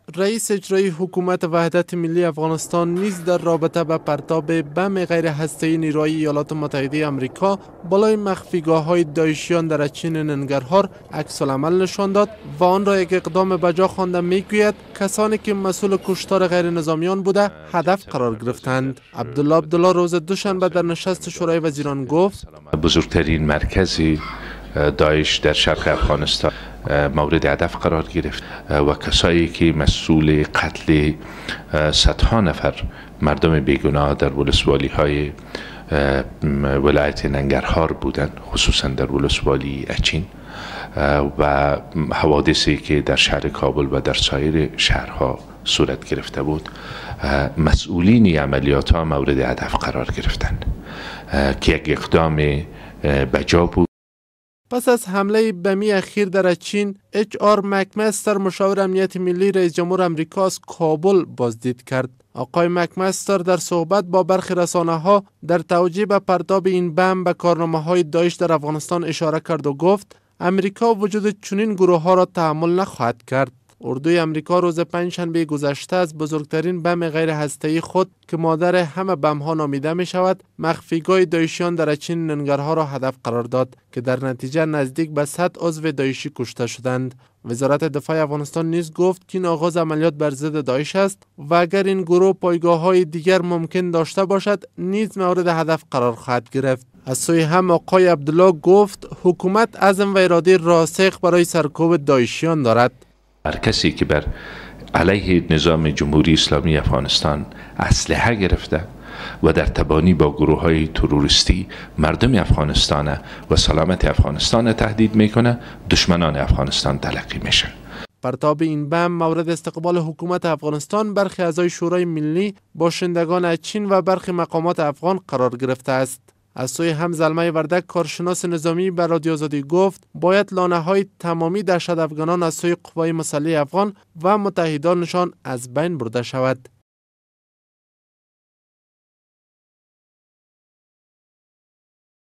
رئیس اجرایی حکومت وحدت ملی افغانستان نیز در رابطه به پرتاب بم غیر هسته‌ای نیروی ایالات متحده آمریکا بالای مخفیگاه‌های داعشیان در اچین ننگرهار عکس‌العمل نشان داد و آن را یک اقدام بجا خوانده می‌گوید کسانی که مسئول کشتار غیر نظامیان بوده هدف قرار گرفتند. عبدالله روز دوشنبه در نشست شورای وزیران گفت بزرگترین مرکزی داعش در شرق افغانستان مورد هدف قرار گرفت و کسایی که مسئول قتل صدها نفر مردم بیگناه در ولسوالی های ولایت ننگرهار بودند، خصوصا در ولسوالی اچین و حوادثی که در شهر کابل و در سایر شهرها صورت گرفته بود، مسئولین عملیات ها مورد هدف قرار گرفتند که یک اقدام بجا بود. پس از حمله بمی اخیر در اچین، HR مکمستر مشاور امنیت ملی رئیس جمهور آمریکا از کابل بازدید کرد. آقای مکمستر در صحبت با برخی رسانه‌ها در توجیه به پرتاب این بم به کارنامه‌های داعش در افغانستان اشاره کرد و گفت امریکا وجود چنین گروه‌ها را تحمل نخواهد کرد. اردوی امریکا روز پنجشنبه گذشته از بزرگترین بم غیر هسته‌ای خود که مادر همه بم‌ها نامیده می شود مخفیگاه داعشیان در اچین ننگرهار را هدف قرار داد که در نتیجه نزدیک به 100 عضو داعشی کشته شدند. وزارت دفاع افغانستان نیز گفت که این آغاز عملیات بر ضد داعش است و اگر این گروه پایگاه‌های دیگر ممکن داشته باشد نیز مورد هدف قرار خواهد گرفت. از سوی هم آقای عبدالله گفت حکومت عزم و اراده راسخ برای سرکوب داعشیان دارد. هر کسی که بر علیه نظام جمهوری اسلامی افغانستان اسلحه گرفته و در تبانی با گروه های تروریستی مردم افغانستان و سلامت افغانستان تهدید میکنه، دشمنان افغانستان تلقی میشن. پرتاب این بم مورد استقبال حکومت افغانستان، برخی اعضای شورای ملی، باشندگان اچین و برخی مقامات افغان قرار گرفته است. از سوی هم زلمه وردک کارشناس نظامی به رادیو آزادی گفت باید لانه‌های تمامی دهشت افغانان از سوی قوای مسلح افغان و متحدانشان از بین برده شود.